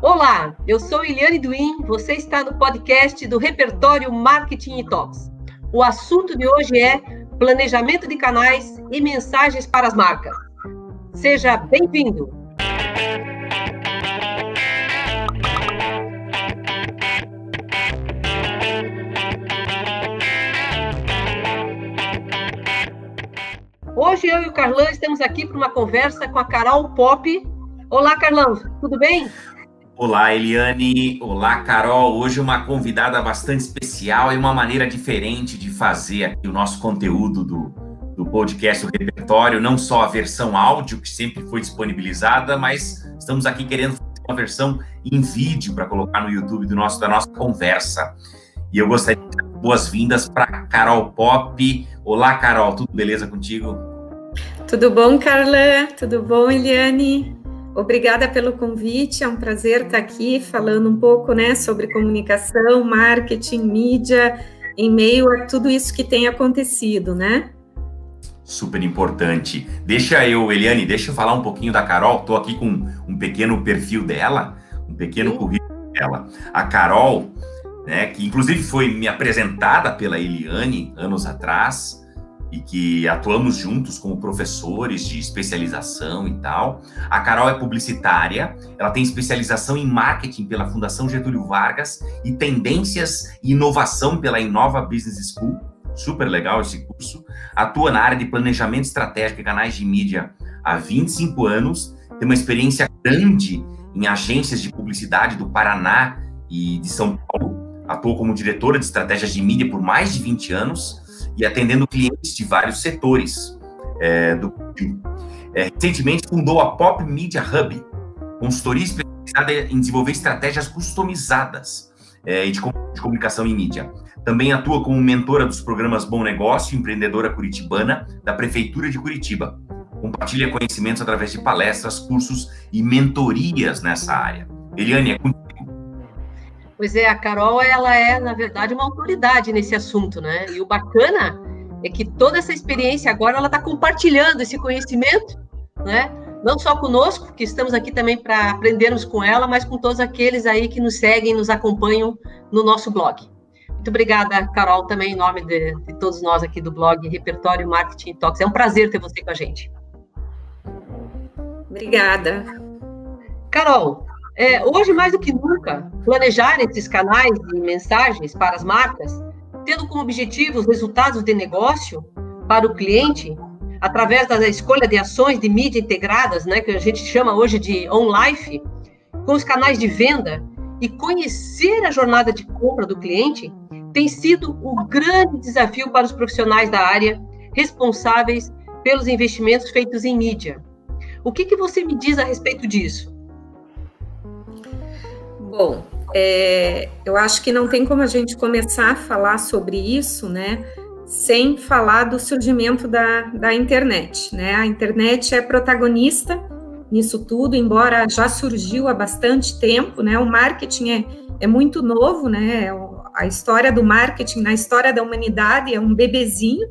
Olá, eu sou Eliane Duin, você está no podcast do Repertório Marketing Talks. O assunto de hoje é planejamento de canais e mensagens para as marcas. Seja bem-vindo! Hoje eu e o Carlão estamos aqui para uma conversa com a Carol Pop. Olá, Carlão, tudo bem? Olá, Eliane. Olá, Carol. Hoje uma convidada bastante especial e uma maneira diferente de fazer aqui o nosso conteúdo do podcast do Repertório, não só a versão áudio, que sempre foi disponibilizada, mas estamos aqui querendo fazer uma versão em vídeo para colocar no YouTube da nossa conversa. E eu gostaria de dar boas-vindas para Carol Pop. Olá, Carol. Tudo beleza contigo? Tudo bom, Carla? Tudo bom, Eliane? Obrigada pelo convite, é um prazer estar aqui falando um pouco, sobre comunicação, marketing, mídia, em meio a tudo isso que tem acontecido, Super importante. Eliane, deixa eu falar um pouquinho da Carol. Estou aqui com um pequeno perfil dela, um pequeno currículo dela. A Carol, que inclusive foi me apresentada pela Eliane anos atrás, e que atuamos juntos como professores de especialização e tal. A Carol é publicitária, ela tem especialização em marketing pela Fundação Getúlio Vargas e tendências e inovação pela Inova Business School. Super legal esse curso. Atua na área de planejamento estratégico e canais de mídia há 25 anos. Tem uma experiência grande em agências de publicidade do Paraná e de São Paulo. Atuou como diretora de estratégias de mídia por mais de 20 anos. E atendendo clientes de vários setores do Brasil. Recentemente fundou a Pop Media Hub, consultoria especializada em desenvolver estratégias customizadas de comunicação em mídia. Também atua como mentora dos programas Bom Negócio e Empreendedora Curitibana, da Prefeitura de Curitiba. Compartilha conhecimentos através de palestras, cursos e mentorias nessa área. Eliane, é contigo. Pois é, a Carol, ela é, na verdade, uma autoridade nesse assunto, E o bacana é que toda essa experiência agora, ela está compartilhando esse conhecimento, Não só conosco, que estamos aqui também para aprendermos com ela, mas com todos aqueles aí que nos seguem, nos acompanham no nosso blog. Muito obrigada, Carol, também em nome de todos nós aqui do blog Repertório Marketing Talks. É um prazer ter você com a gente. Obrigada. Carol, hoje, mais do que nunca, planejar esses canais de mensagens para as marcas, tendo como objetivo os resultados de negócio para o cliente, através da escolha de ações de mídia integradas, que a gente chama hoje de on-life, com os canais de venda e conhecer a jornada de compra do cliente, tem sido o grande desafio para os profissionais da área responsáveis pelos investimentos feitos em mídia. O que você me diz a respeito disso? Bom, eu acho que não tem como a gente começar a falar sobre isso, sem falar do surgimento da internet, A internet é protagonista nisso tudo, embora já surgiu há bastante tempo, O marketing é muito novo, A história do marketing na história da humanidade é um bebezinho,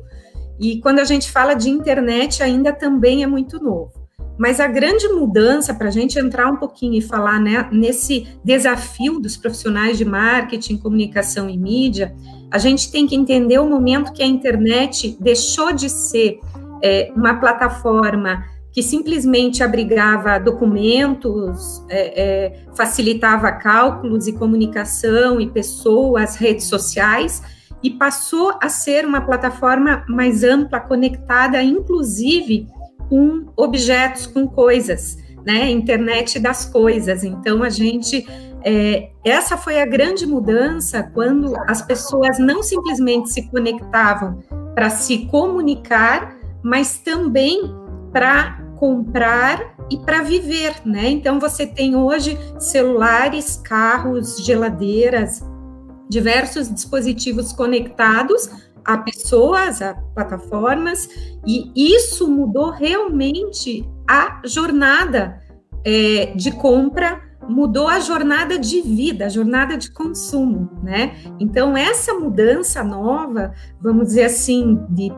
e quando a gente fala de internet ainda também é muito novo. Mas a grande mudança, para a gente entrar um pouquinho e falar nesse desafio dos profissionais de marketing, comunicação e mídia, a gente tem que entender o momento que a internet deixou de ser uma plataforma que simplesmente abrigava documentos, facilitava cálculos e comunicação e pessoas, redes sociais, e passou a ser uma plataforma mais ampla, conectada, inclusive, com objetos, com coisas, Internet das coisas. Então, essa foi a grande mudança quando as pessoas não simplesmente se conectavam para se comunicar, mas também para comprar e para viver, Então, você tem hoje celulares, carros, geladeiras, diversos dispositivos conectados a pessoas, a plataformas, e isso mudou realmente a jornada de compra, mudou a jornada de vida, a jornada de consumo, Então, essa mudança nova, vamos dizer assim, de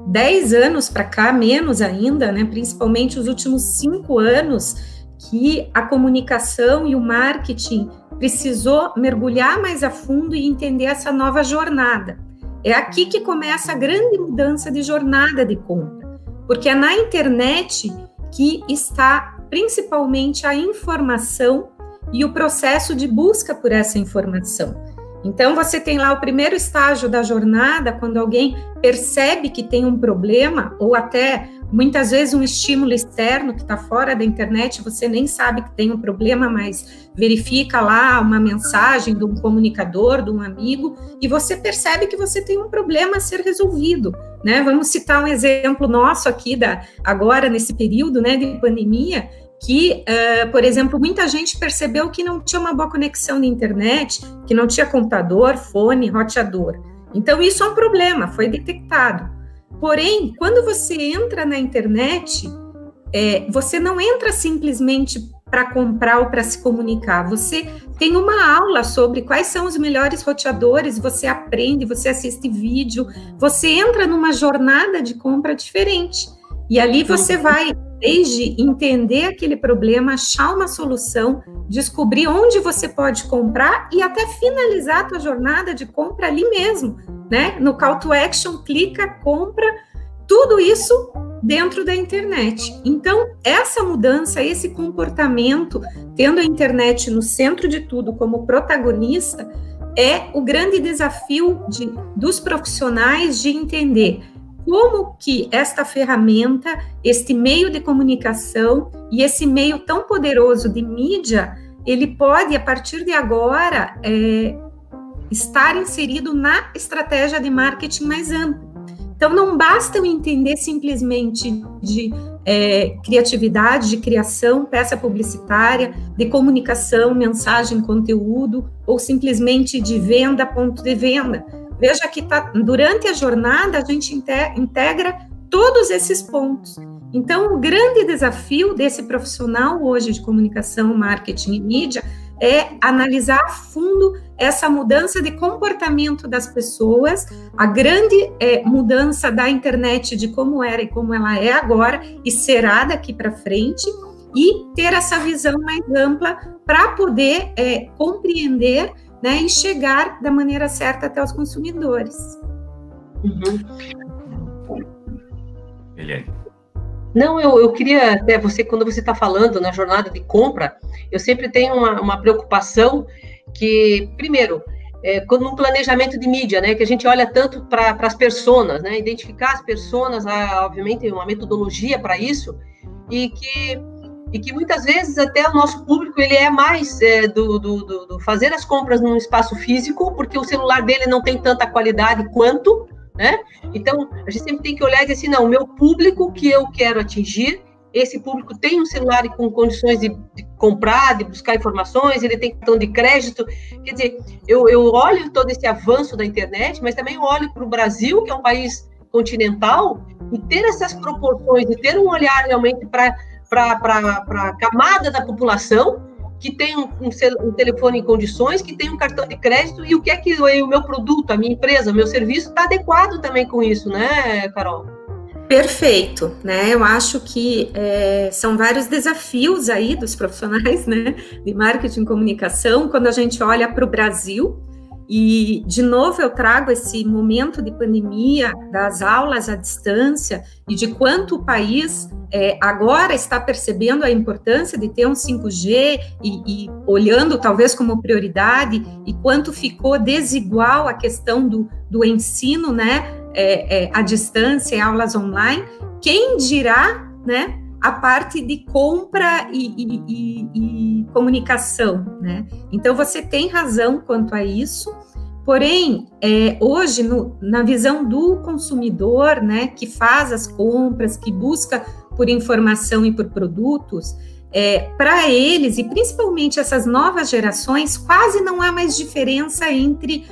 10 anos para cá, menos ainda, principalmente os últimos 5 anos, que a comunicação e o marketing precisou mergulhar mais a fundo e entender essa nova jornada. É aqui que começa a grande mudança de jornada de compra, porque é na internet que está principalmente a informação e o processo de busca por essa informação. Então, você tem lá o primeiro estágio da jornada, quando alguém percebe que tem um problema, ou até, muitas vezes, um estímulo externo que está fora da internet, você nem sabe que tem um problema, mas verifica lá uma mensagem de um comunicador, de um amigo, e você percebe que você tem um problema a ser resolvido, né? Vamos citar um exemplo nosso aqui, agora, nesse período, né, de pandemia, que, por exemplo, muita gente percebeu que não tinha uma boa conexão na internet, que não tinha computador, fone, roteador. Então, isso é um problema, foi detectado. Porém, quando você entra na internet, você não entra simplesmente para comprar ou para se comunicar, você tem uma aula sobre quais são os melhores roteadores, você aprende, você assiste vídeo, você entra numa jornada de compra diferente. E ali você vai, desde entender aquele problema, achar uma solução, descobrir onde você pode comprar e até finalizar a tua jornada de compra ali mesmo, né? No call to action, clica, compra, tudo isso dentro da internet. Então, essa mudança, esse comportamento, tendo a internet no centro de tudo como protagonista, é o grande desafio dos profissionais de entender como que esta ferramenta, este meio de comunicação e esse meio tão poderoso de mídia, ele pode, a partir de agora, estar inserido na estratégia de marketing mais ampla. Então, não basta eu entender simplesmente de criatividade, de criação, peça publicitária, de comunicação, mensagem, conteúdo, ou simplesmente de venda, ponto de venda. Veja que durante a jornada a gente integra todos esses pontos. Então, o grande desafio desse profissional hoje de comunicação, marketing e mídia é analisar a fundo essa mudança de comportamento das pessoas, a grande mudança da internet de como era e como ela é agora e será daqui para frente, e ter essa visão mais ampla para poder compreender, né, e chegar da maneira certa até os consumidores. Eliane. Não, eu queria até quando você está falando na jornada de compra, eu sempre tenho uma preocupação que, primeiro, quando no planejamento de mídia, né, que a gente olha tanto para as personas, né, identificar as personas, obviamente, uma metodologia para isso, e que muitas vezes até o nosso público ele é mais do fazer as compras num espaço físico, porque o celular dele não tem tanta qualidade quanto, né? Então, a gente sempre tem que olhar e dizer assim, não, o meu público que eu quero atingir, esse público tem um celular com condições de comprar, de buscar informações, ele tem cartão de crédito, quer dizer, eu olho todo esse avanço da internet, mas também olho para o Brasil, que é um país continental, e ter essas proporções, e ter um olhar realmente para a camada da população que tem um telefone em condições, que tem um cartão de crédito, e o que é que o meu produto, a minha empresa, o meu serviço está adequado também com isso, né, Carol? Perfeito, né? Eu acho que são vários desafios aí dos profissionais, né, de marketing e comunicação, quando a gente olha para o Brasil. E, de novo, eu trago esse momento de pandemia, das aulas à distância, e de quanto o país agora está percebendo a importância de ter um 5G e olhando talvez como prioridade, e quanto ficou desigual a questão do ensino, né, à distância e aulas online. Quem dirá, né, a parte de compra e comunicação, né? Então, você tem razão quanto a isso, porém, hoje, na visão do consumidor, né, que faz as compras, que busca por informação e por produtos, para eles, e principalmente essas novas gerações, quase não há mais diferença entre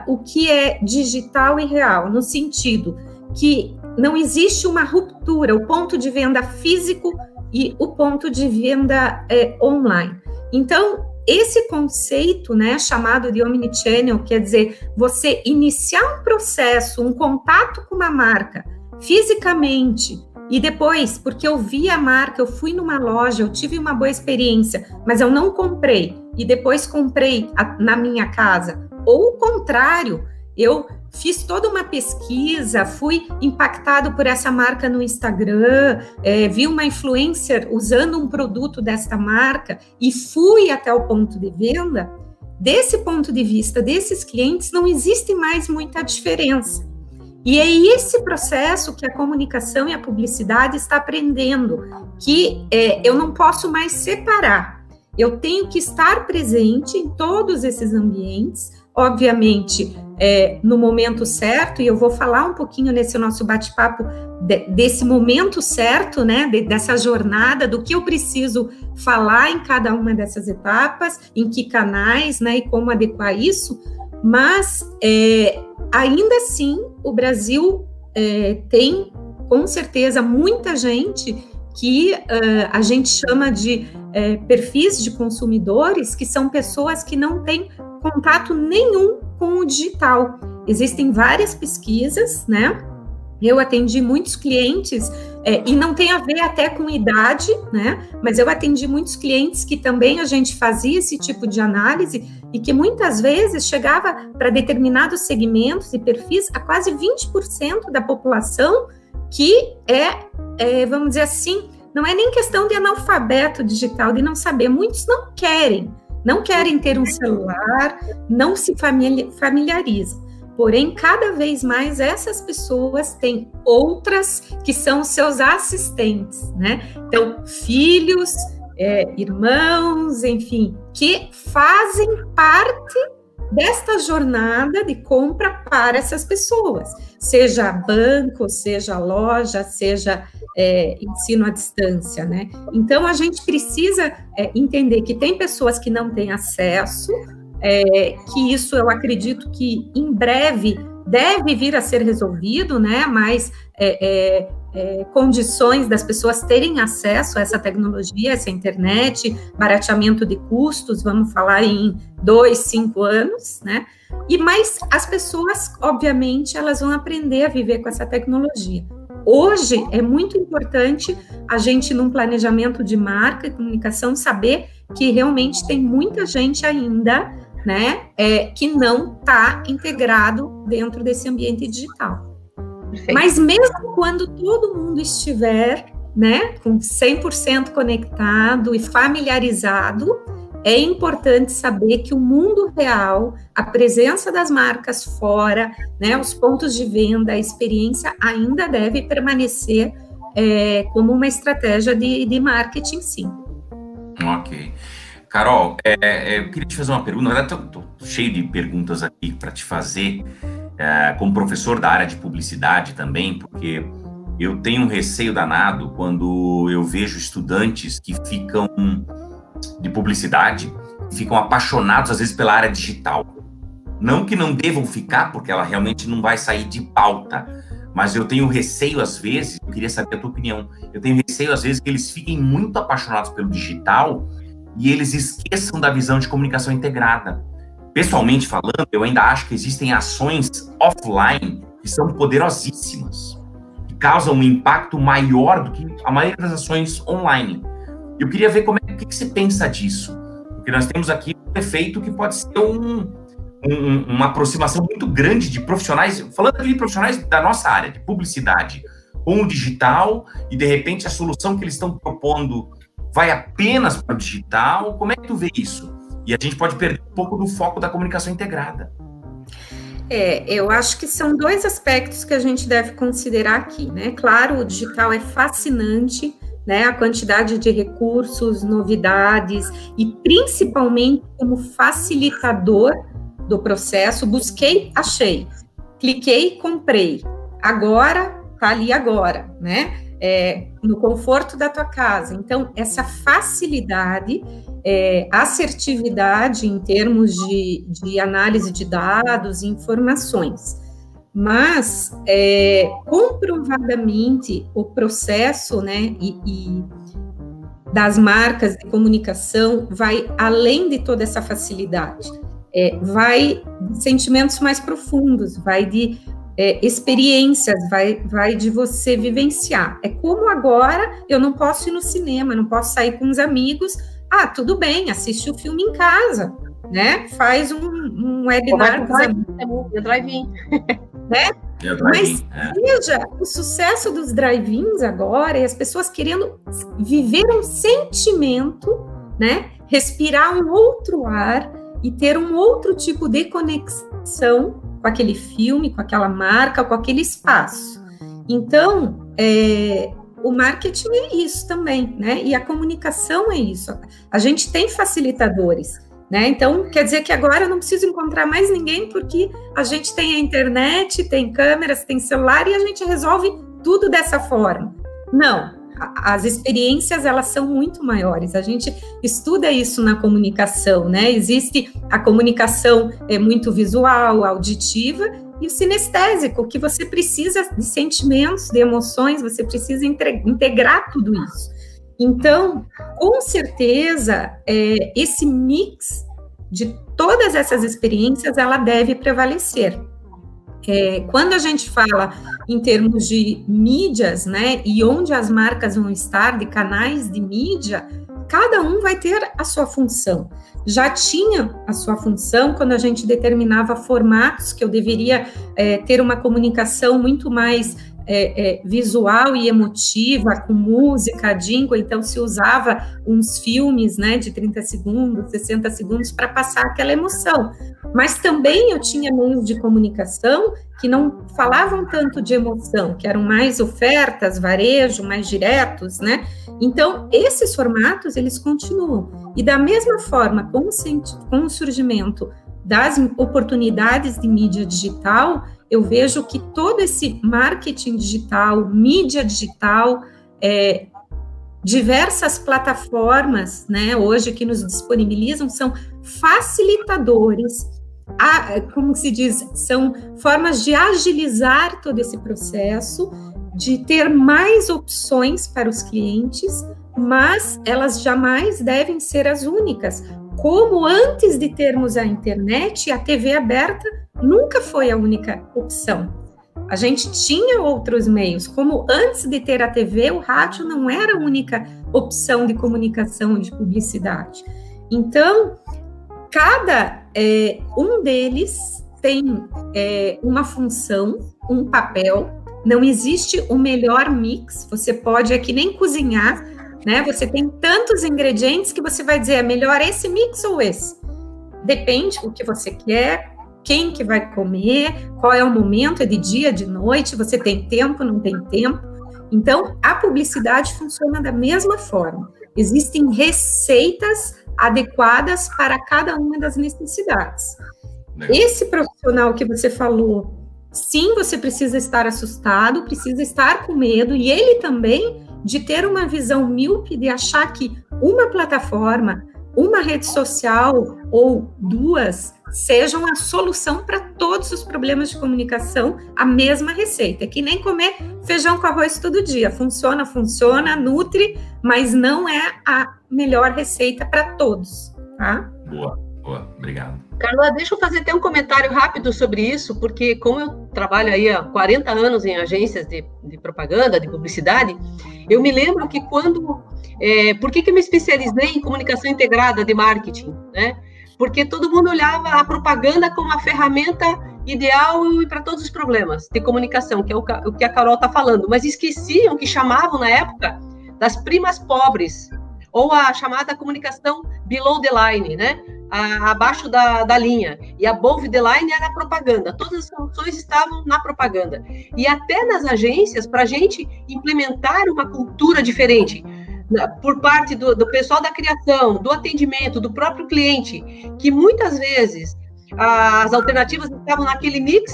o que é digital e real, no sentido que não existe uma ruptura, o ponto de venda físico e o ponto de venda online. Então, esse conceito, né, chamado de omnichannel, quer dizer, você iniciar um processo, um contato com uma marca fisicamente, E depois, porque eu vi a marca, eu fui numa loja, eu tive uma boa experiência, mas eu não comprei, e depois comprei na minha casa. Ou o contrário, eu fiz toda uma pesquisa, fui impactado por essa marca no Instagram, vi uma influencer usando um produto desta marca e fui até o ponto de venda. Desse ponto de vista desses clientes, não existe mais muita diferença. E é esse processo que a comunicação e a publicidade está aprendendo, que eu não posso mais separar. Eu tenho que estar presente em todos esses ambientes, obviamente, no momento certo, e eu vou falar um pouquinho nesse nosso bate-papo desse momento certo, né, dessa jornada, do que eu preciso falar em cada uma dessas etapas, em que canais, né, e como adequar isso, mas ainda assim o Brasil tem, com certeza, muita gente que a gente chama de perfis de consumidores, que são pessoas que não têm contato nenhum com o digital. Existem várias pesquisas, né? Eu atendi muitos clientes, e não tem a ver até com idade, né? Mas eu atendi muitos clientes que também a gente fazia esse tipo de análise e que muitas vezes chegava para determinados segmentos e perfis a quase 20% da população que vamos dizer assim, não é nem questão de analfabeto digital, de não saber. Muitos não querem ter um celular, não se familiarizam. Porém, cada vez mais essas pessoas têm outras que são seus assistentes, né? Então, filhos, irmãos, enfim, que fazem parte desta jornada de compra para essas pessoas, seja banco, seja loja, seja ensino à distância, né? Então, a gente precisa entender que tem pessoas que não têm acesso, que isso eu acredito que em breve deve vir a ser resolvido, né? Mas condições das pessoas terem acesso a essa tecnologia, essa internet, barateamento de custos, vamos falar em 2, 5 anos, né? Mas as pessoas, obviamente, elas vão aprender a viver com essa tecnologia. Hoje é muito importante a gente, num planejamento de marca e comunicação, saber que realmente tem muita gente ainda, né, que não está integrado dentro desse ambiente digital. Perfeito. Mas mesmo quando todo mundo estiver, né, com 100% conectado e familiarizado, é importante saber que o mundo real, a presença das marcas fora, né, os pontos de venda, a experiência ainda deve permanecer como uma estratégia de marketing, sim. Ok. Carol, eu queria te fazer uma pergunta. Na verdade, estou cheio de perguntas aqui para te fazer, como professor da área de publicidade também, porque eu tenho um receio danado quando eu vejo estudantes que ficam de publicidade, ficam apaixonados, às vezes, pela área digital. Não que não devam ficar, porque ela realmente não vai sair de pauta, mas eu tenho receio, às vezes, eu queria saber a tua opinião, eu tenho receio, às vezes, que eles fiquem muito apaixonados pelo digital e eles esqueçam da visão de comunicação integrada. Pessoalmente falando, eu ainda acho que existem ações offline que são poderosíssimas, que causam um impacto maior do que a maioria das ações online. Eu queria ver o que você pensa disso, porque nós temos aqui um efeito que pode ser uma aproximação muito grande de profissionais, falando aqui de profissionais da nossa área, de publicidade, com o digital, e de repente a solução que eles estão propondo vai apenas para o digital. Como é que tu vê isso? E a gente pode perder um pouco do foco da comunicação integrada. Eu acho que são dois aspectos que a gente deve considerar aqui, né? Claro, o digital é fascinante, né? A quantidade de recursos, novidades, e principalmente como facilitador do processo. Busquei, achei. Cliquei, comprei. Agora, tá ali agora, né? No conforto da tua casa. Então, essa facilidade, assertividade em termos de análise de dados e informações. Mas, comprovadamente, o processo, né, e das marcas de comunicação vai além de toda essa facilidade. Vai de sentimentos mais profundos, vai de experiências, vai de você vivenciar. É como agora eu não posso ir no cinema, não posso sair com os amigos. Ah, tudo bem, assiste o filme em casa, né? Faz um webinar com os amigos. Drive-in. Né? Mas veja o sucesso dos drive-ins agora, e as pessoas querendo viver um sentimento, né? Respirar um outro ar e ter um outro tipo de conexão com aquele filme, com aquela marca, com aquele espaço. Então, o marketing é isso também, né? E a comunicação é isso. A gente tem facilitadores, né? Então, quer dizer que agora eu não preciso encontrar mais ninguém, porque a gente tem a internet, tem câmeras, tem celular, e a gente resolve tudo dessa forma. Não. As experiências, elas são muito maiores. A gente estuda isso na comunicação, né? Existe a comunicação muito visual, auditiva, e o sinestésico, que você precisa de sentimentos, de emoções, você precisa integrar tudo isso. Então, com certeza, esse mix de todas essas experiências, ela deve prevalecer. Quando a gente fala em termos de mídias, né, e onde as marcas vão estar, de canais de mídia, cada um vai ter a sua função. Já tinha a sua função quando a gente determinava formatos, que eu deveria ter uma comunicação muito mais visual e emotiva, com música, jingle, então se usava uns filmes, né, de 30 segundos, 60 segundos para passar aquela emoção. Mas também eu tinha meios de comunicação que não falavam tanto de emoção, que eram mais ofertas, varejo, mais diretos, né? Então, esses formatos, eles continuam. E da mesma forma, com o surgimento das oportunidades de mídia digital, eu vejo que todo esse marketing digital, mídia digital, diversas plataformas, né, hoje que nos disponibilizam, são facilitadores, como se diz, são formas de agilizar todo esse processo, de ter mais opções para os clientes, mas elas jamais devem ser as únicas. Como antes de termos a internet, a TV aberta nunca foi a única opção. A gente tinha outros meios, como antes de ter a TV, o rádio não era a única opção de comunicação e de publicidade. Então, cada um deles tem uma função, um papel, não existe o melhor mix, você pode, é que nem cozinhar, né? Você tem tantos ingredientes que você vai dizer, é melhor esse mix ou esse? Depende do que você quer, quem que vai comer, qual é o momento, é de dia, de noite, você tem tempo, não tem tempo. Então, a publicidade funciona da mesma forma. Existem receitas adequadas para cada uma das necessidades. Esse profissional que você falou, sim, você precisa estar assustado, precisa estar com medo, e ele também de ter uma visão míope, de achar que uma plataforma, uma rede social ou duas sejam a solução para todos os problemas de comunicação, a mesma receita. É que nem comer feijão com arroz todo dia. Funciona, nutre, mas não é a melhor receita para todos, tá? Boa, obrigado. Carla, deixa eu fazer até um comentário rápido sobre isso, porque como eu trabalho aí há 40 anos em agências de propaganda, de publicidade, eu me lembro que quando... por que eu me especializei em comunicação integrada de marketing, né? Porque todo mundo olhava a propaganda como a ferramenta ideal para todos os problemas de comunicação, que é o que a Carol está falando, mas esqueciam que chamavam na época das primas pobres, ou a chamada comunicação below the line, né? Abaixo da linha, e above the line era a propaganda, todas as soluções estavam na propaganda, e até nas agências, para a gente implementar uma cultura diferente, por parte do pessoal da criação, do atendimento, do próprio cliente, que muitas vezes as alternativas estavam naquele mix,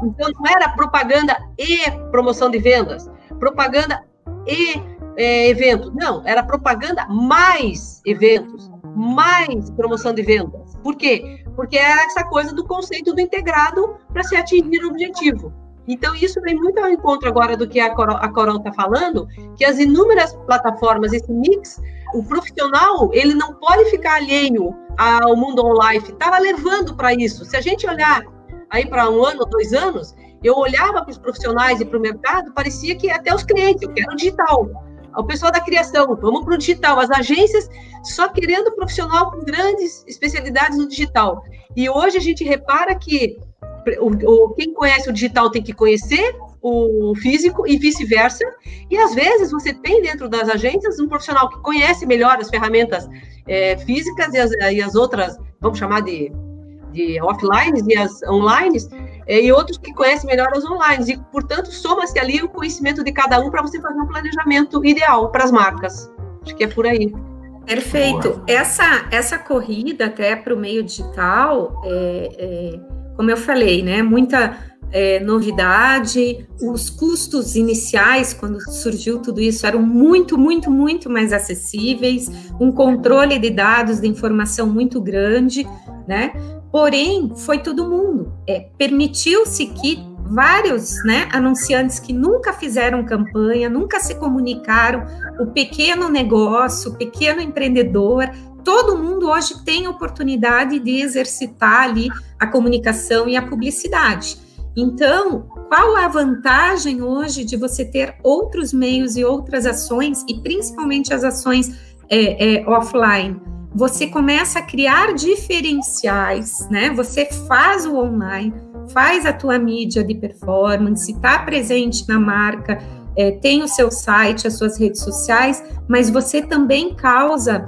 então não era propaganda e promoção de vendas, propaganda e eventos, não, era propaganda mais eventos, mais promoção de vendas. Por quê? Porque era essa coisa do conceito do integrado para se atingir o objetivo. Então, isso vem muito ao encontro agora do que a Carol está falando, que as inúmeras plataformas, esse mix, o profissional, ele não pode ficar alheio ao mundo online, estava levando para isso. Se a gente olhar aí para 1 ano, 2 anos, eu olhava para os profissionais e para o mercado, parecia que até os clientes, eu quero digital. O pessoal da criação, vamos para o digital. As agências só querendo profissional com grandes especialidades no digital. E hoje a gente repara que quem conhece o digital tem que conhecer o físico e vice-versa. E às vezes você tem dentro das agências um profissional que conhece melhor as ferramentas físicas e as outras, vamos chamar de offline e as online, e outros que conhecem melhor as online, e, portanto, soma-se ali o conhecimento de cada um para você fazer um planejamento ideal para as marcas. Acho que é por aí. Perfeito. Essa corrida até para o meio digital, como eu falei, né, muita novidade, os custos iniciais, quando surgiu tudo isso, eram muito, muito, muito mais acessíveis, um controle de dados, de informação muito grande, né? Porém, foi todo mundo. Permitiu-se que vários, né, anunciantes que nunca fizeram campanha, nunca se comunicaram, o pequeno negócio, o pequeno empreendedor, todo mundo hoje tem oportunidade de exercitar ali a comunicação e a publicidade. Então, qual a vantagem hoje de você ter outros meios e outras ações, e principalmente as ações offline? Você começa a criar diferenciais, né? Você faz o online, faz a tua mídia de performance, está presente na marca, tem o seu site, as suas redes sociais, mas você também causa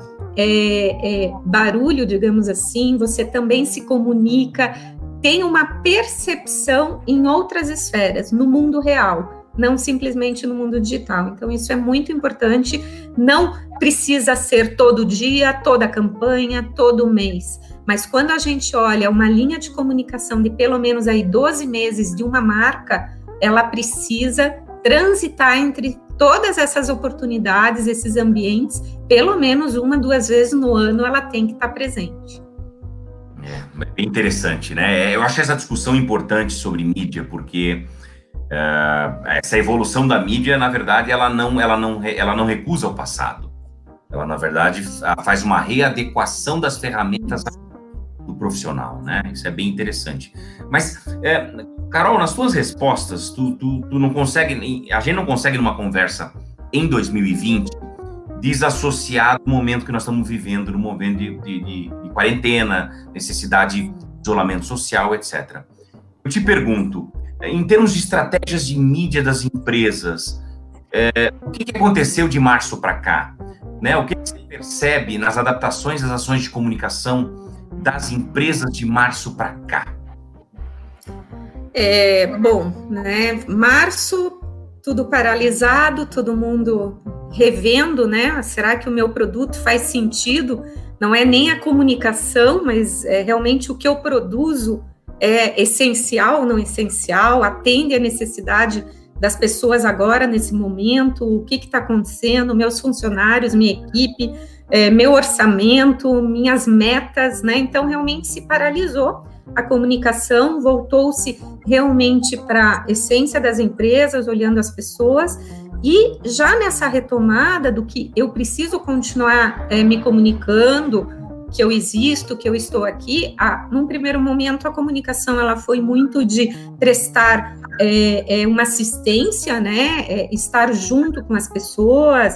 barulho, digamos assim, você também se comunica, tem uma percepção em outras esferas, no mundo real, não simplesmente no mundo digital. Então, isso é muito importante, não precisa ser todo dia, toda campanha, todo mês, mas quando a gente olha uma linha de comunicação de pelo menos aí 12 meses de uma marca, ela precisa transitar entre todas essas oportunidades, esses ambientes, pelo menos 1, 2 vezes no ano ela tem que estar presente. É bem interessante, né? Eu acho essa discussão importante sobre mídia, porque essa evolução da mídia, na verdade, ela não recusa o passado. Ela, na verdade, faz uma readequação das ferramentas do profissional, né? Isso é bem interessante. Mas, Carol, nas tuas respostas, tu não consegue, a gente não consegue numa conversa em 2020 desassociar do momento que nós estamos vivendo, no momento de quarentena, necessidade de isolamento social, etc. Eu te pergunto, em termos de estratégias de mídia das empresas, o que aconteceu de março para cá? Né? O que você percebe nas adaptações das ações de comunicação das empresas de março para cá? Bom, né? Março, tudo paralisado, todo mundo revendo, né? Será que o meu produto faz sentido? Não é nem a comunicação, mas realmente o que eu produzo é essencial, não essencial, atende à necessidade das pessoas agora, nesse momento, o que está acontecendo, meus funcionários, minha equipe, meu orçamento, minhas metas, né? Então, realmente se paralisou a comunicação, voltou-se realmente para a essência das empresas, olhando as pessoas, e já nessa retomada do que eu preciso continuar me comunicando, que eu existo, que eu estou aqui, num primeiro momento a comunicação ela foi muito de prestar uma assistência, né, estar junto com as pessoas,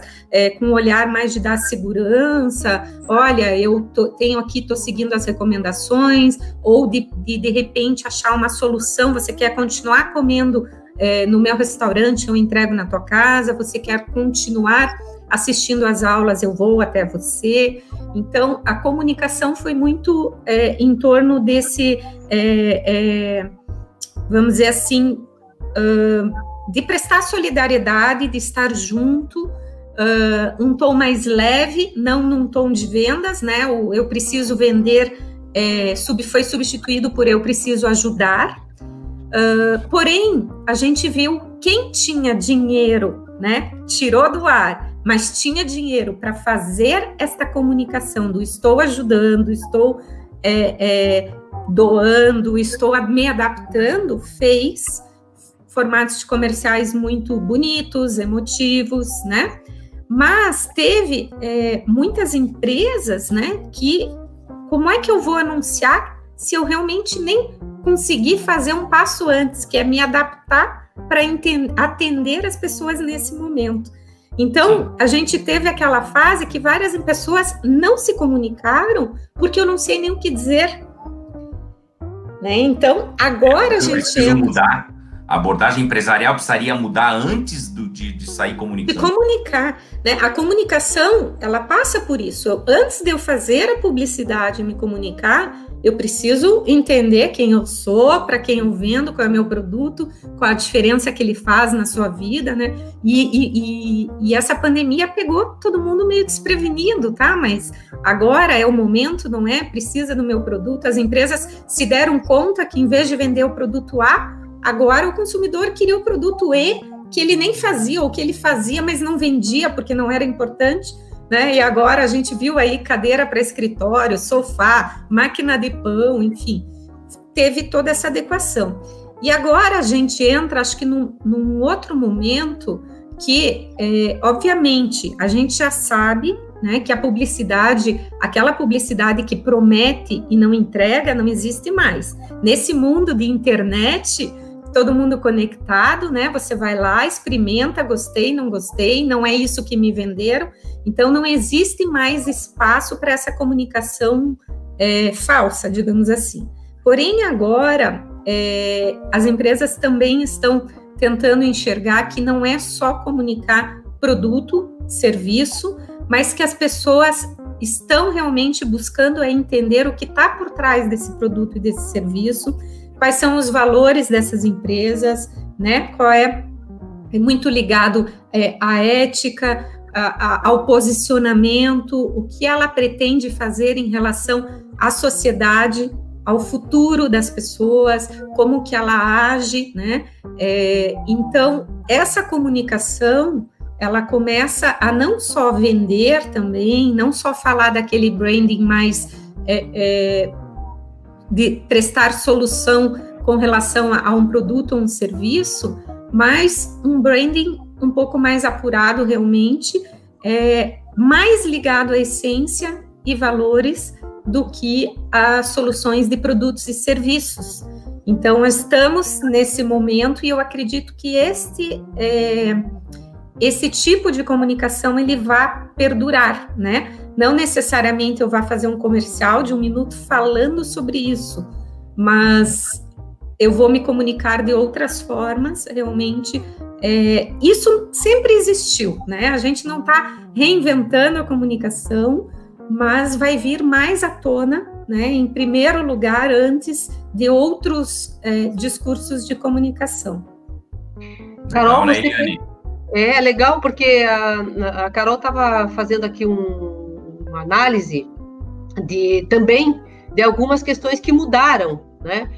com um olhar mais de dar segurança, olha, eu tenho aqui, estou seguindo as recomendações, ou de repente achar uma solução, você quer continuar comendo no meu restaurante, eu entrego na tua casa, você quer continuar assistindo às aulas, eu vou até você. Então, a comunicação foi muito em torno desse, vamos dizer assim, de prestar solidariedade, de estar junto, um tom mais leve, não num tom de vendas, né? O eu preciso vender foi substituído por eu preciso ajudar. Porém, a gente viu quem tinha dinheiro, né? Tirou do ar, mas tinha dinheiro para fazer esta comunicação do estou ajudando, estou doando, estou me adaptando, fez formatos de comerciais muito bonitos, emotivos, né? Mas teve muitas empresas, né, que como é que eu vou anunciar se eu realmente nem consegui fazer um passo antes, que é me adaptar para atender as pessoas nesse momento. Então, a gente teve aquela fase que várias pessoas não se comunicaram porque eu não sei nem o que dizer. Né? Então, agora a gente mudar. A abordagem empresarial precisaria mudar antes de sair comunicando. De comunicar. Né? A comunicação, ela passa por isso. Antes de eu fazer a publicidade e me comunicar, eu preciso entender quem eu sou, para quem eu vendo, qual é o meu produto, qual a diferença que ele faz na sua vida, né? E essa pandemia pegou todo mundo meio desprevenido, tá? Mas agora é o momento, não é? Precisa do meu produto. As empresas se deram conta que, em vez de vender o produto A, agora o consumidor queria o produto E, que ele nem fazia, ou que ele fazia, mas não vendia porque não era importante. Né? E agora a gente viu aí cadeira para escritório, sofá, máquina de pão, enfim, teve toda essa adequação. E agora a gente entra, acho que num outro momento que, obviamente, a gente já sabe, né, que a publicidade, aquela publicidade que promete e não entrega, não existe mais. Nesse mundo de internet, todo mundo conectado, né? Você vai lá, experimenta, gostei, não é isso que me venderam. Então, não existe mais espaço para essa comunicação falsa, digamos assim. Porém, agora, as empresas também estão tentando enxergar que não é só comunicar produto, serviço, mas que as pessoas estão realmente buscando entender o que está por trás desse produto e desse serviço, quais são os valores dessas empresas, né? Qual é muito ligado à ética, ao posicionamento, o que ela pretende fazer em relação à sociedade, ao futuro das pessoas, como que ela age, né? Então, essa comunicação, ela começa a não só vender também, não só falar daquele branding mais de prestar solução com relação a um produto ou um serviço, mas um branding um pouco mais apurado realmente, mais ligado à essência e valores do que a soluções de produtos e serviços. Então, estamos nesse momento e eu acredito que esse tipo de comunicação ele vai perdurar, né? Não necessariamente eu vá fazer um comercial de 1 minuto falando sobre isso, mas eu vou me comunicar de outras formas, realmente. Isso sempre existiu, né? A gente não está reinventando a comunicação, mas vai vir mais à tona, né? Em primeiro lugar, antes de outros discursos de comunicação. Carol, é legal porque a Carol estava fazendo aqui uma análise também de algumas questões que mudaram, né?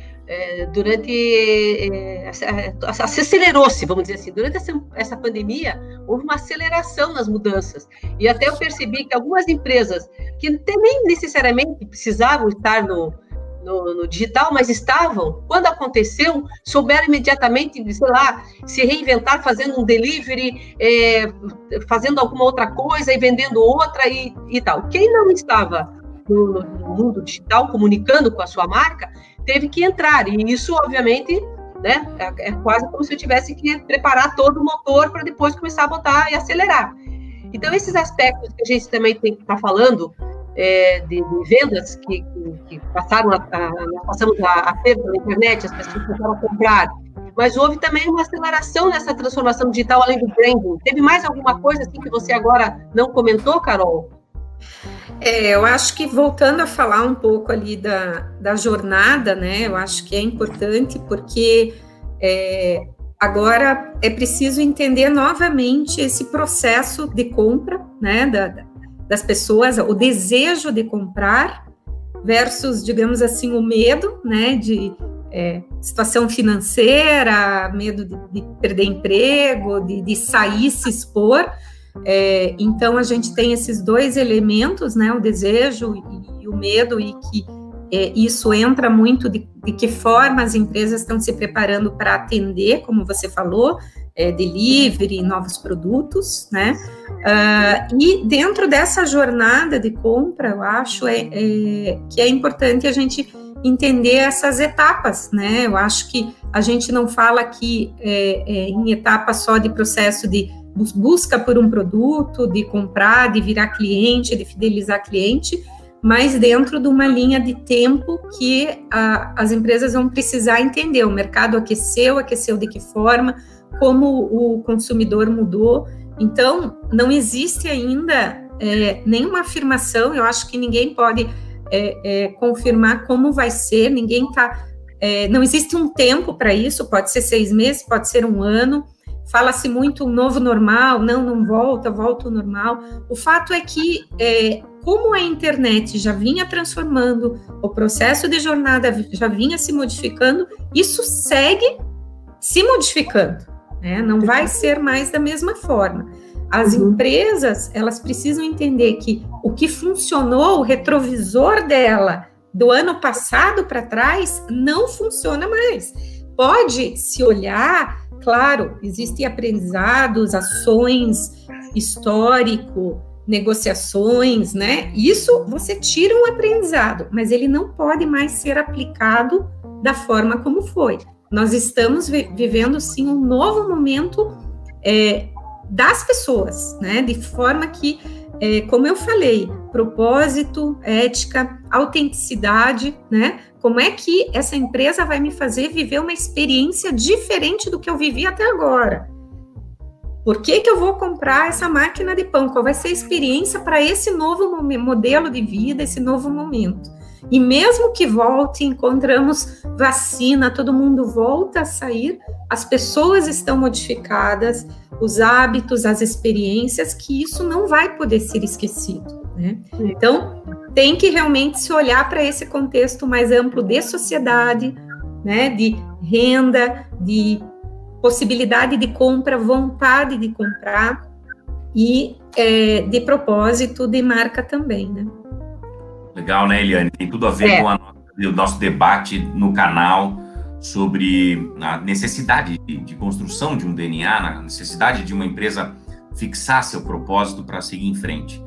Acelerou-se, vamos dizer assim, durante essa pandemia, houve uma aceleração nas mudanças, e até eu percebi que algumas empresas que nem necessariamente precisavam estar no digital, mas estavam, quando aconteceu, souberam imediatamente, sei lá, se reinventar fazendo um delivery, fazendo alguma outra coisa e vendendo outra e tal. Quem não estava no mundo digital, comunicando com a sua marca, teve que entrar, e isso, obviamente, né, é quase como se eu tivesse que preparar todo o motor para depois começar a botar e acelerar. Então, esses aspectos que a gente também tem que estar falando, de vendas que passaram, nós passamos a ter pela internet, as pessoas começaram a comprar, mas houve também uma aceleração nessa transformação digital, além do branding. Teve mais alguma coisa assim que você agora não comentou, Carol? Eu acho que, voltando a falar um pouco ali da jornada, né, eu acho que é importante porque agora é preciso entender novamente esse processo de compra, né, das pessoas, o desejo de comprar versus, digamos assim, o medo, né, de situação financeira, medo de perder emprego, de sair, se expor. Então, a gente tem esses dois elementos, né, o desejo e o medo, e que isso entra muito de que forma as empresas estão se preparando para atender, como você falou, delivery, novos produtos, né? E dentro dessa jornada de compra, eu acho que é importante a gente entender essas etapas, né? Eu acho que a gente não fala aqui em etapa só de processo de busca por um produto, de comprar, de virar cliente, de fidelizar cliente, mas dentro de uma linha de tempo que as empresas vão precisar entender. O mercado aqueceu de que forma, como o consumidor mudou. Então, não existe ainda nenhuma afirmação, eu acho que ninguém pode confirmar como vai ser, ninguém está... não existe um tempo para isso, pode ser 6 meses, pode ser 1 ano, fala-se muito um novo normal, não volta ao normal. O fato é que, como a internet já vinha transformando, o processo de jornada já vinha se modificando, isso segue se modificando, né? Não vai ser mais da mesma forma. As empresas, elas precisam entender que o que funcionou, o retrovisor dela, do ano passado para trás, não funciona mais. Pode se olhar, claro, existem aprendizados, ações, histórico, negociações, né? Isso você tira um aprendizado, mas ele não pode mais ser aplicado da forma como foi. Nós estamos vivendo, sim, um novo momento das pessoas, né? De forma que, como eu falei, propósito, ética, autenticidade, né? Como é que essa empresa vai me fazer viver uma experiência diferente do que eu vivi até agora? Por que eu vou comprar essa máquina de pão? Qual vai ser a experiência para esse novo modelo de vida, esse novo momento? E mesmo que volte, encontramos vacina, todo mundo volta a sair, as pessoas estão modificadas, os hábitos, as experiências, que isso não vai poder ser esquecido, né? Então, tem que realmente se olhar para esse contexto mais amplo de sociedade, né? De renda, de possibilidade de compra, vontade de comprar e de propósito de marca também, né? Legal, né, Eliane? Tem tudo a ver com o nosso debate no canal sobre a necessidade de construção de um DNA, a necessidade de uma empresa fixar seu propósito para seguir em frente.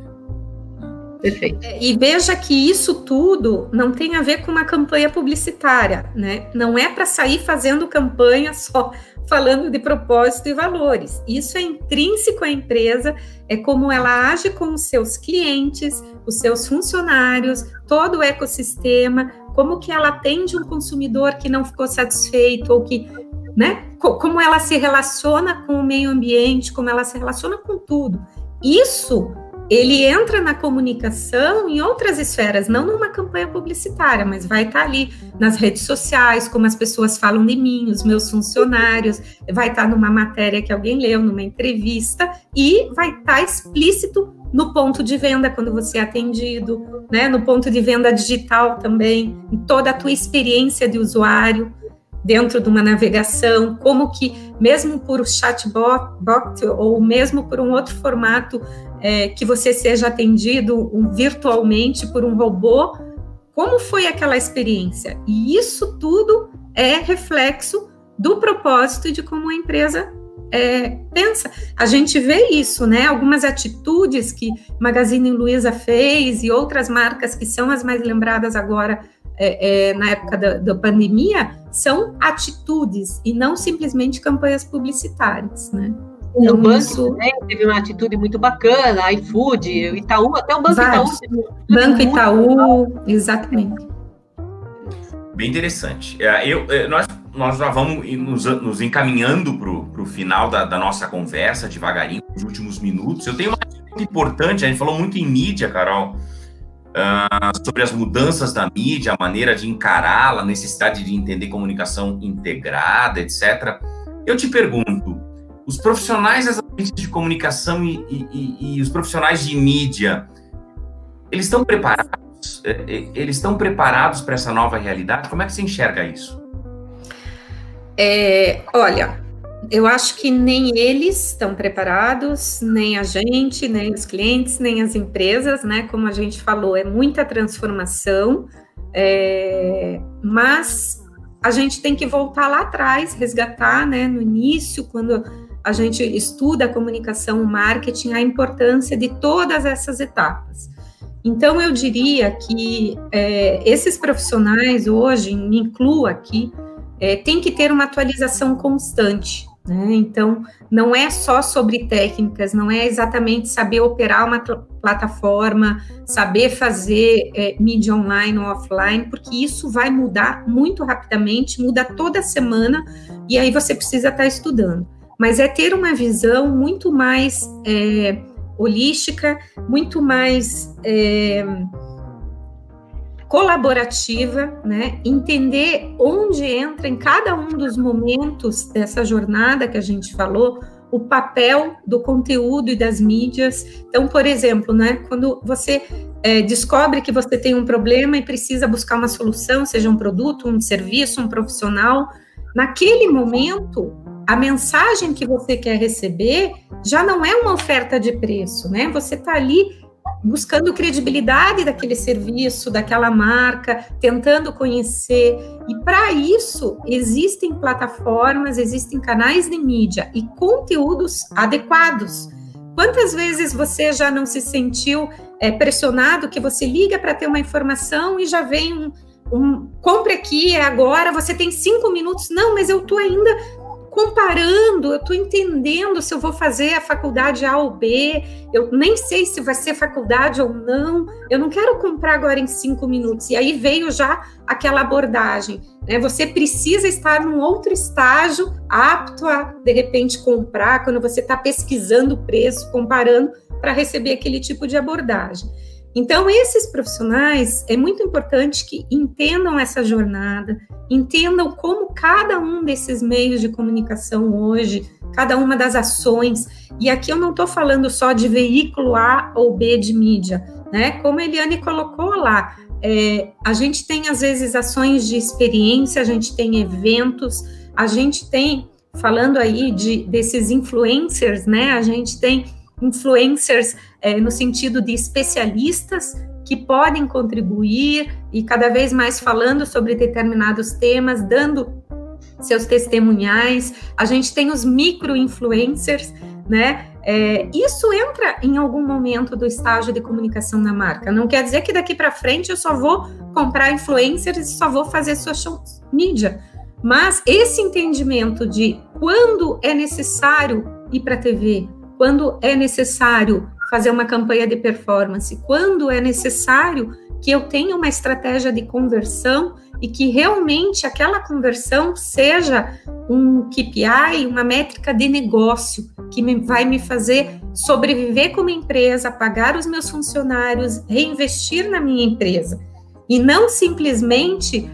Perfeito. E veja que isso tudo não tem a ver com uma campanha publicitária, né? Não é para sair fazendo campanha só falando de propósito e valores. Isso é intrínseco à empresa, é como ela age com os seus clientes, os seus funcionários, todo o ecossistema, como que ela atende um consumidor que não ficou satisfeito, ou que, né? Como ela se relaciona com o meio ambiente, como ela se relaciona com tudo. Isso, ele entra na comunicação em outras esferas, não numa campanha publicitária, mas vai estar ali nas redes sociais, como as pessoas falam de mim, os meus funcionários, vai estar numa matéria que alguém leu, numa entrevista, e vai estar explícito no ponto de venda, quando você é atendido, né, no ponto de venda digital também, em toda a tua experiência de usuário, dentro de uma navegação, como que, mesmo por chatbot, ou mesmo por um outro formato, que você seja atendido virtualmente por um robô, como foi aquela experiência? E isso tudo é reflexo do propósito e de como a empresa pensa. A gente vê isso, né? Algumas atitudes que Magazine Luiza fez e outras marcas que são as mais lembradas agora na época da pandemia, são atitudes e não simplesmente campanhas publicitárias, né? No banco também teve uma atitude muito bacana, iFood, Itaú, até o Banco Itaú. Banco Itaú, exatamente. Bem interessante. Nós já vamos nos encaminhando para o final da nossa conversa, devagarinho, nos últimos minutos. Eu tenho uma coisa muito importante, a gente falou muito em mídia, Carol, sobre as mudanças da mídia, a maneira de encará-la, a necessidade de entender comunicação integrada, etc. Eu te pergunto, os profissionais das agências de comunicação e os profissionais de mídia, eles estão preparados? Eles estão preparados para essa nova realidade? Como é que você enxerga isso? Olha, eu acho que nem eles estão preparados, nem a gente, nem os clientes, nem as empresas, né? Como a gente falou, é muita transformação, mas a gente tem que voltar lá atrás, resgatar, né? No início, quando a gente estuda a comunicação, o marketing, a importância de todas essas etapas. Então, eu diria que esses profissionais hoje, me incluo aqui, tem que ter uma atualização constante, né? Então, não é só sobre técnicas, não é exatamente saber operar uma plataforma, saber fazer mídia online ou offline, porque isso vai mudar muito rapidamente, muda toda semana, e aí você precisa estar estudando. Mas é ter uma visão muito mais holística, muito mais colaborativa, né? Entender onde entra em cada um dos momentos dessa jornada que a gente falou, o papel do conteúdo e das mídias. Então, por exemplo, né, quando você descobre que você tem um problema e precisa buscar uma solução, seja um produto, um serviço, um profissional, naquele momento, a mensagem que você quer receber já não é uma oferta de preço, né? Você está ali buscando credibilidade daquele serviço, daquela marca, tentando conhecer. E para isso, existem plataformas, existem canais de mídia e conteúdos adequados. Quantas vezes você já não se sentiu pressionado que você liga para ter uma informação e já vem compre aqui, é agora, você tem 5 minutos. Não, mas eu estou ainda comparando, eu estou entendendo se eu vou fazer a faculdade A ou B, eu nem sei se vai ser faculdade ou não, eu não quero comprar agora em 5 minutos. E aí veio já aquela abordagem, né? Você precisa estar num outro estágio, apto a, de repente, comprar, quando você está pesquisando o preço, comparando, para receber aquele tipo de abordagem. Então, esses profissionais, é muito importante que entendam essa jornada, entendam como cada um desses meios de comunicação hoje, cada uma das ações, e aqui eu não estou falando só de veículo A ou B de mídia, né? Como a Eliane colocou lá, a gente tem, às vezes, ações de experiência, a gente tem eventos, a gente tem, falando aí desses influencers, né? A gente tem influencers no sentido de especialistas que podem contribuir e cada vez mais falando sobre determinados temas, dando seus testemunhais. A gente tem os micro-influencers, né? Isso entra em algum momento do estágio de comunicação da marca. Não quer dizer que daqui para frente eu só vou comprar influencers e só vou fazer social media, mas esse entendimento de quando é necessário ir para a TV, quando é necessário fazer uma campanha de performance, quando é necessário que eu tenha uma estratégia de conversão e que realmente aquela conversão seja um KPI, uma métrica de negócio, que vai me fazer sobreviver como empresa, pagar os meus funcionários, reinvestir na minha empresa. E não simplesmente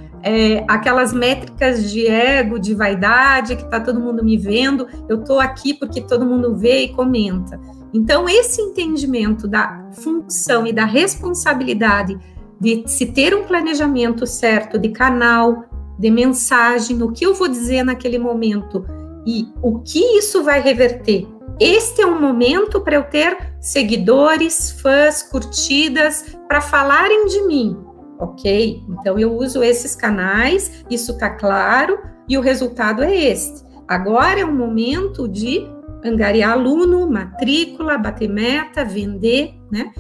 aquelas métricas de ego, de vaidade, que está todo mundo me vendo, eu estou aqui porque todo mundo vê e comenta. Então, esse entendimento da função e da responsabilidade de se ter um planejamento certo de canal, de mensagem, o que eu vou dizer naquele momento e o que isso vai reverter. Este é um momento para eu ter seguidores, fãs, curtidas, para falarem de mim. Ok? Então, eu uso esses canais, isso está claro, e o resultado é este. Agora é um momento de angariar aluno, matrícula, bater meta, vender, né?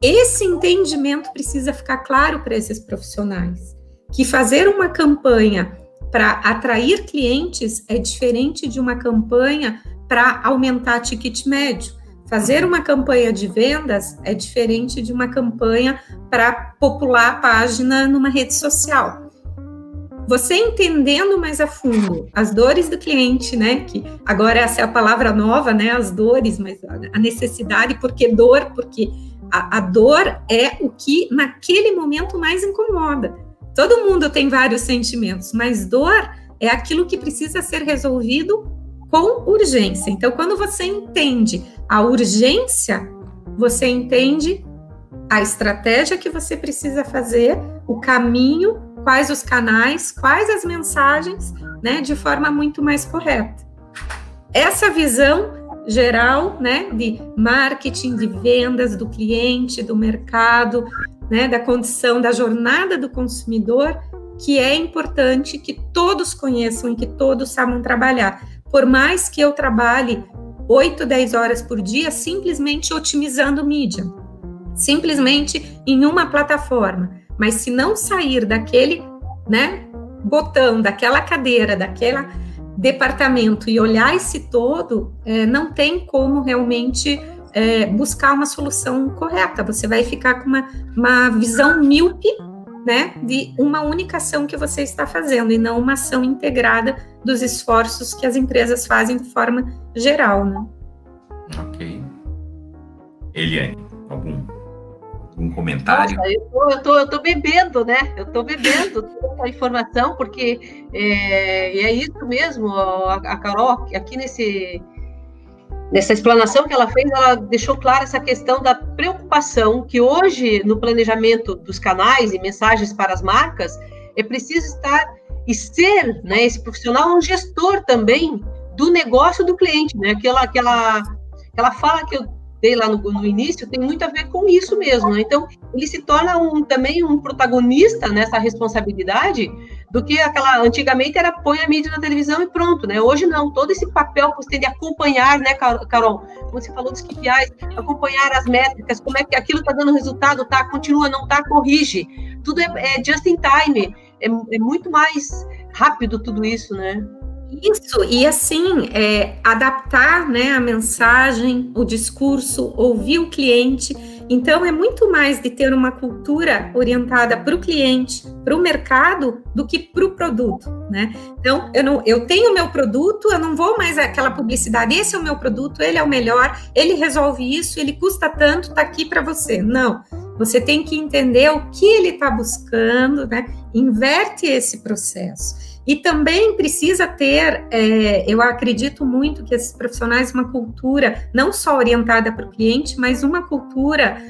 Esse entendimento precisa ficar claro para esses profissionais, que fazer uma campanha para atrair clientes é diferente de uma campanha para aumentar ticket médio. Fazer uma campanha de vendas é diferente de uma campanha para popular a página numa rede social. Você entendendo mais a fundo as dores do cliente, né? Que agora essa é a palavra nova, né? As dores, mas a necessidade, por que dor? Porque a dor é o que naquele momento mais incomoda. Todo mundo tem vários sentimentos, mas dor é aquilo que precisa ser resolvido com urgência. Então, quando você entende a urgência, você entende a estratégia que você precisa fazer, o caminho, quais os canais, quais as mensagens, né, de forma muito mais correta. Essa visão geral, né, de marketing, de vendas, do cliente, do mercado, né, da condição, da jornada do consumidor, que é importante que todos conheçam e que todos saibam trabalhar. Por mais que eu trabalhe 8, 10 horas por dia, simplesmente otimizando mídia. simplesmente em uma plataforma. Mas se não sair daquele, né, botão, daquela cadeira, daquele departamento e olhar esse todo, não tem como realmente buscar uma solução correta. Você vai ficar com uma visão míope, né, de uma única ação que você está fazendo e não uma ação integrada dos esforços que as empresas fazem de forma geral, né? Ok. Eliane, algum comentário? Nossa, eu tô bebendo, né? Eu tô bebendo toda a informação, porque é isso mesmo, a Carol, aqui nessa explanação que ela fez, ela deixou clara essa questão da preocupação que hoje, no planejamento dos canais e mensagens para as marcas, é preciso estar e ser, né, esse profissional um gestor também do negócio do cliente, né? Aquela fala que eu dei lá no início tem muito a ver com isso mesmo, né? Então, ele se torna também um protagonista nessa responsabilidade do que antigamente era põe a mídia na televisão e pronto, né? Hoje não, todo esse papel que você tem de acompanhar, né, Carol? Como você falou dos KPIs, acompanhar as métricas, como é que aquilo está dando resultado, tá? Continua, não tá, corrige. Tudo é just in time, é muito mais rápido tudo isso, né? Isso, e assim, adaptar, né, a mensagem, o discurso, ouvir o cliente. Então, é muito mais de ter uma cultura orientada para o cliente, para o mercado, do que para o produto, né? Então, eu tenho o meu produto, eu não vou mais aquela publicidade, esse é o meu produto, ele é o melhor, ele resolve isso, ele custa tanto, tá aqui para você. Não, você tem que entender o que ele está buscando, né? Inverte esse processo. E também precisa ter, eu acredito muito que esses profissionais, uma cultura não só orientada para o cliente, mas uma cultura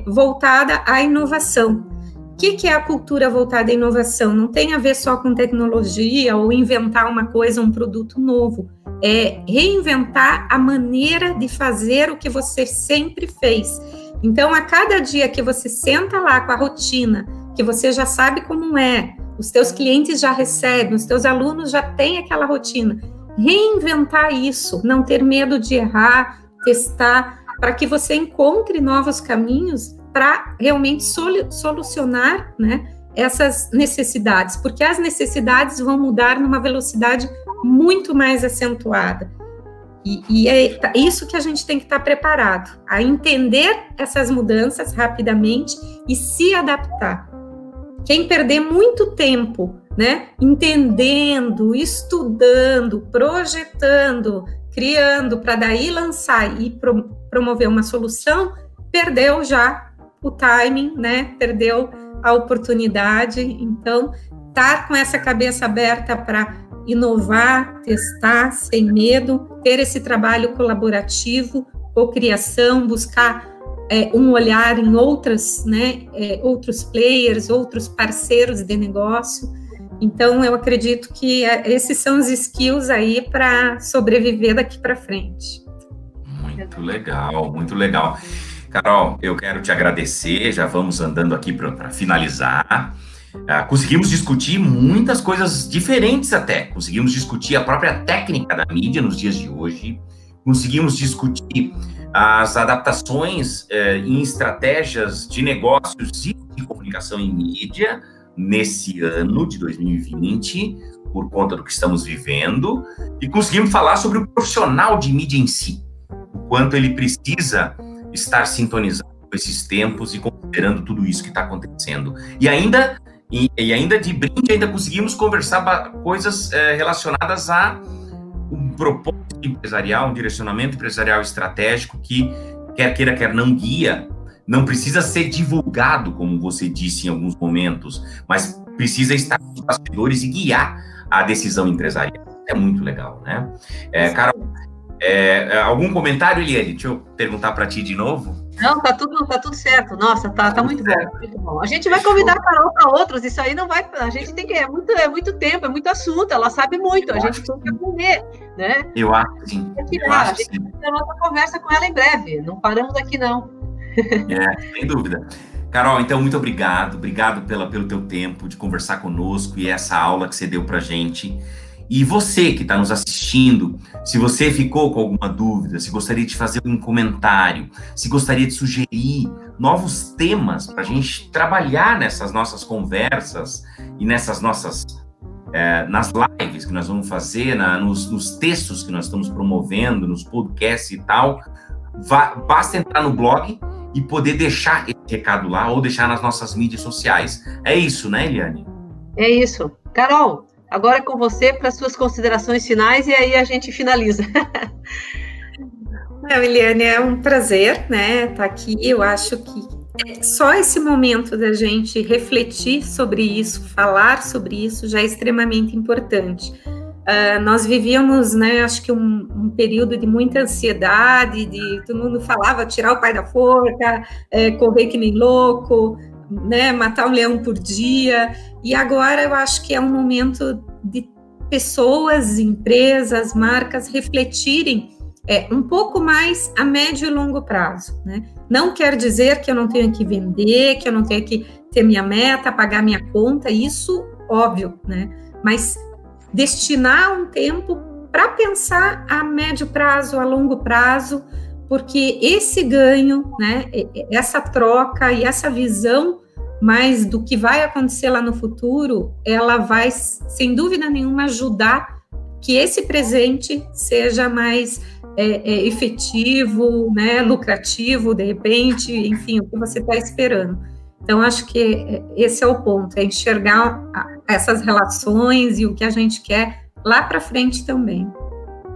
voltada à inovação. O que é a cultura voltada à inovação? Não tem a ver só com tecnologia ou inventar uma coisa, um produto novo. É reinventar a maneira de fazer o que você sempre fez. Então, a cada dia que você senta lá com a rotina, que você já sabe como é, os teus clientes já recebem, os teus alunos já têm aquela rotina. Reinventar isso, não ter medo de errar, testar, para que você encontre novos caminhos para realmente solucionar, né, essas necessidades, porque as necessidades vão mudar numa velocidade muito mais acentuada. E é isso que a gente tem que estar preparado, a entender essas mudanças rapidamente e se adaptar. Quem perder muito tempo, né, entendendo, estudando, projetando, criando, para daí lançar e promover uma solução, perdeu já o timing, né, perdeu a oportunidade. Então, estar com essa cabeça aberta para inovar, testar, sem medo, ter esse trabalho colaborativo, cocriação, buscar um olhar em outros players, outros parceiros de negócio. Então, eu acredito que esses são os skills aí para sobreviver daqui para frente. Muito legal, muito legal. Carol, eu quero te agradecer, já vamos andando aqui para finalizar. Conseguimos discutir muitas coisas diferentes até. Conseguimos discutir a própria técnica da mídia nos dias de hoje. Conseguimos discutir as adaptações em estratégias de negócios e de comunicação em mídia nesse ano de 2020, por conta do que estamos vivendo, e conseguimos falar sobre o profissional de mídia em si, o quanto ele precisa estar sintonizado com esses tempos e considerando tudo isso que está acontecendo. E ainda de brinde, ainda conseguimos conversar coisas relacionadas a um propósito empresarial, um direcionamento empresarial estratégico que, quer queira, quer não, guia, não precisa ser divulgado, como você disse em alguns momentos, mas precisa estar nos bastidores e guiar a decisão empresarial. É muito legal, né? Carol, algum comentário, Eliane? Deixa eu perguntar para ti de novo. Não, tá tudo certo. Nossa, tá muito bom, muito bom. A gente vai convidar a Carol para outros, isso aí não vai, a gente tem que, é muito tempo, é muito assunto, ela sabe muito, a gente tem que aprender, né? Eu acho que sim. A gente vai ter outra conversa com ela em breve, não paramos aqui não. Sem dúvida. Carol, então, muito obrigado pelo teu tempo de conversar conosco e essa aula que você deu pra gente. E você que está nos assistindo, se você ficou com alguma dúvida, se gostaria de fazer um comentário, se gostaria de sugerir novos temas para a gente trabalhar nessas nossas conversas e nessas nossas nas lives que nós vamos fazer, nos textos que nós estamos promovendo, nos podcasts e tal, basta entrar no blog e poder deixar esse recado lá ou deixar nas nossas mídias sociais. É isso, né, Eliane? É isso. Carol, agora é com você para as suas considerações finais e aí a gente finaliza. Eliane, é um prazer, né, estar aqui. Eu acho que só esse momento da gente refletir sobre isso, falar sobre isso, já é extremamente importante. Nós vivíamos, né, acho que um período de muita ansiedade, todo mundo falava tirar o pai da forca, correr que nem louco, né, matar um leão por dia, e agora eu acho que é um momento de pessoas, empresas, marcas refletirem um pouco mais a médio e longo prazo, né? Não quer dizer que eu não tenho que vender, que eu não tenho que ter minha meta, pagar minha conta, isso óbvio, né? Mas destinar um tempo para pensar a médio prazo, a longo prazo, porque esse ganho, né, essa troca e essa visão mais do que vai acontecer lá no futuro, ela vai, sem dúvida nenhuma, ajudar que esse presente seja mais efetivo, né, lucrativo, de repente, enfim, o que você está esperando. Então, acho que esse é o ponto, é enxergar essas relações e o que a gente quer lá para frente também.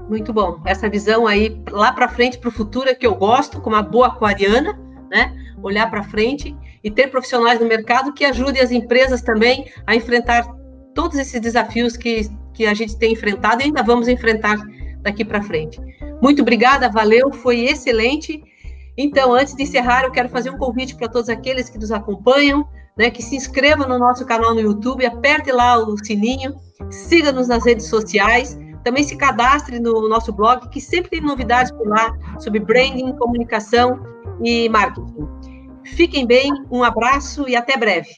Muito bom. Essa visão aí, lá para frente, para o futuro, é que eu gosto, como uma boa aquariana, né? Olhar para frente e ter profissionais no mercado que ajudem as empresas também a enfrentar todos esses desafios que a gente tem enfrentado e ainda vamos enfrentar daqui para frente. Muito obrigada, valeu, foi excelente. Então, antes de encerrar, eu quero fazer um convite para todos aqueles que nos acompanham, né, que se inscrevam no nosso canal no YouTube, aperte lá o sininho, siga-nos nas redes sociais, também se cadastre no nosso blog, que sempre tem novidades por lá sobre branding, comunicação e marketing. Fiquem bem, um abraço e até breve.